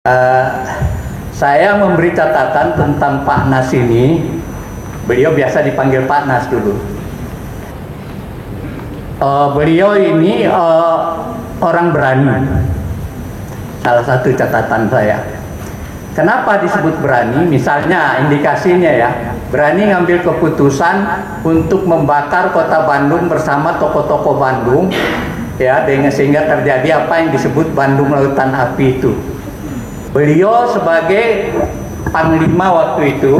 Eh, saya memberi catatan tentang Pak Nas ini. Beliau biasa dipanggil Pak Nas dulu. Beliau ini orang berani. Salah satu catatan saya. Kenapa disebut berani? Misalnya indikasinya ya, berani ngambil keputusan untuk membakar kota Bandung bersama tokoh-tokoh Bandung, ya, sehingga terjadi apa yang disebut Bandung Lautan Api itu. Beliau sebagai panglima waktu itu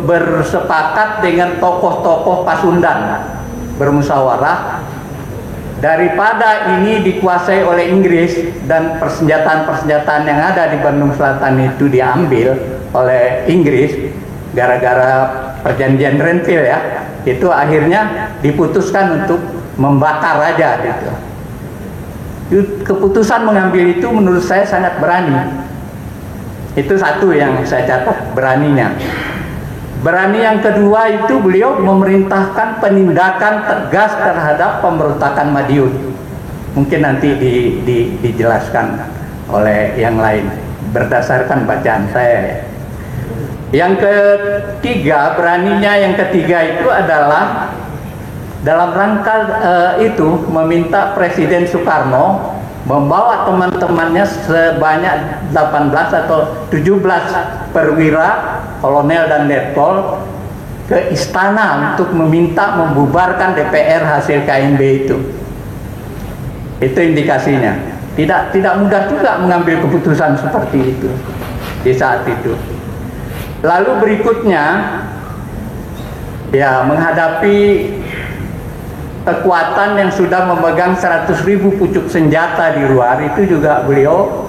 bersepakat dengan tokoh-tokoh Pasundan, bermusyawarah, daripada ini dikuasai oleh Inggris dan persenjataan-persenjataan yang ada di Bandung Selatan itu diambil oleh Inggris gara-gara perjanjian Renville ya, itu akhirnya diputuskan untuk membakar aja gitu. Keputusan mengambil itu menurut saya sangat berani. Itu satu yang saya catat, beraninya. Berani yang kedua itu beliau memerintahkan penindakan tegas terhadap pemberontakan Madiun. Mungkin nanti dijelaskan oleh yang lain berdasarkan bacaan saya. Yang ketiga, beraninya yang ketiga itu adalah dalam rangka itu meminta Presiden Soekarno membawa teman-temannya sebanyak 18 atau 17 perwira, kolonel dan letkol ke istana untuk meminta membubarkan DPR hasil KMB itu. Itu indikasinya. Tidak mudah juga mengambil keputusan seperti itu di saat itu. Lalu berikutnya, ya, menghadapi kekuatan yang sudah memegang 100.000 pucuk senjata di luar, itu juga beliau,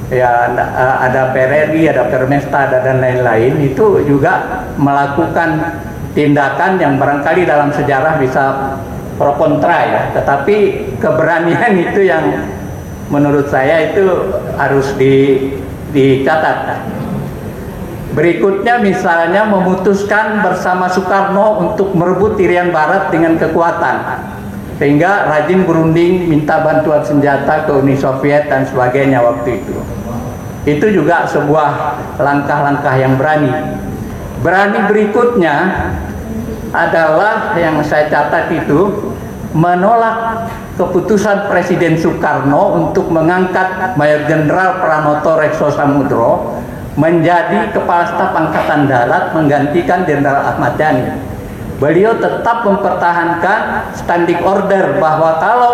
ya, ada PRRI, ada Permesta, dan lain-lain, itu juga melakukan tindakan yang barangkali dalam sejarah bisa pro kontra ya, tetapi keberanian itu yang menurut saya itu harus dicatat. Berikutnya misalnya memutuskan bersama Soekarno untuk merebut Irian Barat dengan kekuatan, sehingga rajin berunding minta bantuan senjata ke Uni Soviet dan sebagainya waktu itu. Itu juga sebuah langkah-langkah yang berani. Berani berikutnya adalah yang saya catat itu menolak keputusan Presiden Soekarno untuk mengangkat Mayor Jenderal Pranoto Rekso Samudro menjadi Kepala Staf Angkatan Darat menggantikan Jenderal Ahmad Yani. Beliau tetap mempertahankan standing order bahwa kalau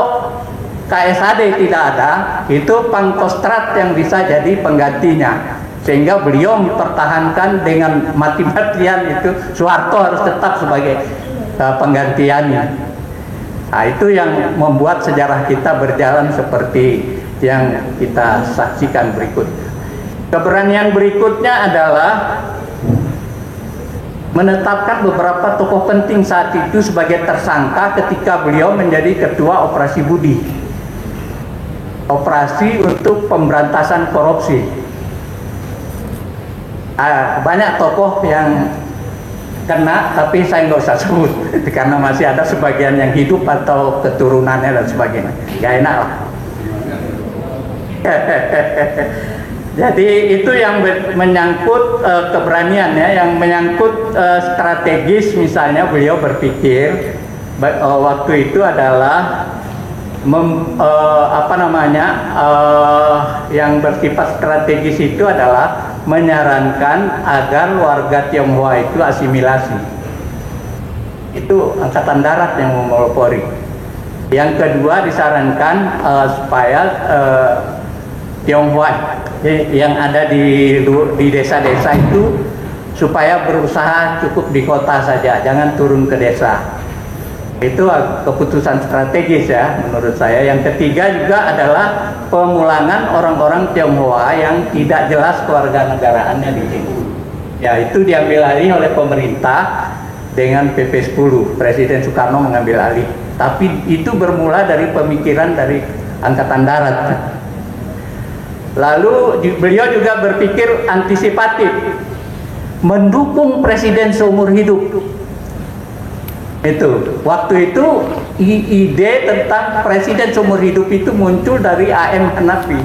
KSAD tidak ada, itu Pangkostrat yang bisa jadi penggantinya. Sehingga beliau mempertahankan dengan mati-matian itu Soeharto harus tetap sebagai penggantiannya. Nah, itu yang membuat sejarah kita berjalan seperti yang kita saksikan berikut. Keberanian berikutnya adalah menetapkan beberapa tokoh penting saat itu sebagai tersangka ketika beliau menjadi ketua Operasi Budi, operasi untuk pemberantasan korupsi. Banyak tokoh yang kena, tapi saya nggak usah sebut karena masih ada sebagian yang hidup atau keturunannya dan sebagainya. Gak enak lah. Jadi itu yang menyangkut keberanian ya, yang menyangkut strategis. Misalnya beliau berpikir waktu itu adalah yang bersifat strategis itu adalah menyarankan agar warga Tionghoa itu asimilasi. Itu Angkatan Darat yang memelopori. Yang kedua disarankan supaya Tionghoa yang ada di desa-desa itu supaya berusaha cukup di kota saja, jangan turun ke desa. Itu keputusan strategis ya menurut saya. Yang ketiga juga adalah pemulangan orang-orang Tionghoa yang tidak jelas kewarganegaraannya di sini. Ya, itu diambil alih oleh pemerintah dengan PP 10. Presiden Soekarno mengambil alih. Tapi itu bermula dari pemikiran dari Angkatan Darat. Lalu beliau juga berpikir antisipatif, mendukung presiden seumur hidup. Itu waktu itu ide tentang presiden seumur hidup itu muncul dari A.M. Hanafi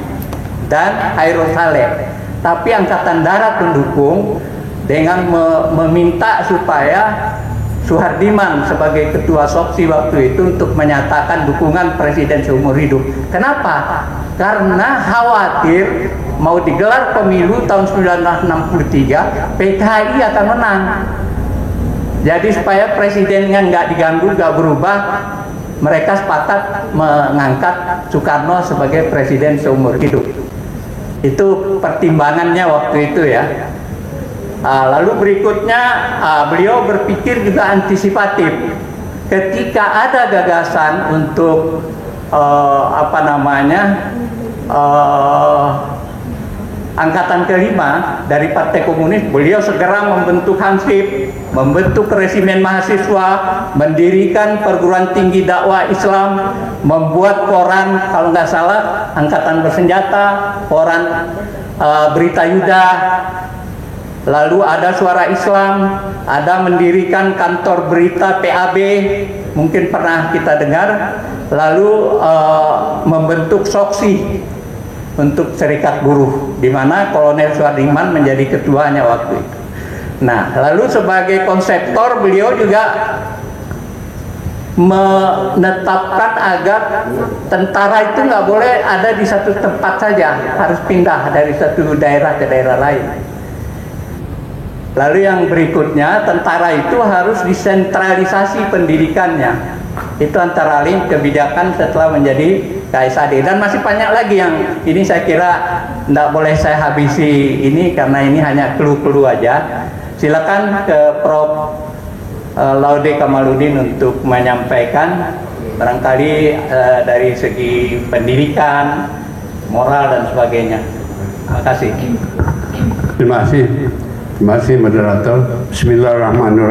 dan Hairul Saleh. Tapi Angkatan Darat mendukung dengan meminta supaya Suhardiman sebagai ketua Soksi waktu itu untuk menyatakan dukungan presiden seumur hidup. Kenapa? Karena khawatir mau digelar pemilu tahun 1963 PKI akan menang. Jadi supaya presidennya nggak diganggu, nggak berubah, mereka sepakat mengangkat Soekarno sebagai presiden seumur hidup. Itu pertimbangannya waktu itu ya. Lalu berikutnya beliau berpikir juga antisipatif. Ketika ada gagasan untuk angkatan kelima dari Partai Komunis, beliau segera membentuk Hansip, membentuk resimen mahasiswa, mendirikan perguruan tinggi dakwah Islam, membuat koran, kalau nggak salah Angkatan Bersenjata, koran Berita Yuda, lalu ada Suara Islam, ada mendirikan kantor berita PAB, mungkin pernah kita dengar, lalu membentuk Soksi untuk Serikat Buruh, di mana Kolonel Suhardiman menjadi ketuanya waktu itu. Nah, lalu sebagai konseptor beliau juga menetapkan agar tentara itu nggak boleh ada di satu tempat saja, harus pindah dari satu daerah ke daerah lain. Lalu yang berikutnya, tentara itu harus disentralisasi pendidikannya. Itu antara lain kebijakan setelah menjadi KSAD, dan masih banyak lagi yang ini saya kira tidak boleh saya habisi ini karena ini hanya clue-clue aja. Silakan ke Prof. Laude Kamaludin untuk menyampaikan barangkali dari segi pendidikan, moral dan sebagainya. Terima kasih. Terima kasih moderator. Bismillahirrahmanirrahim.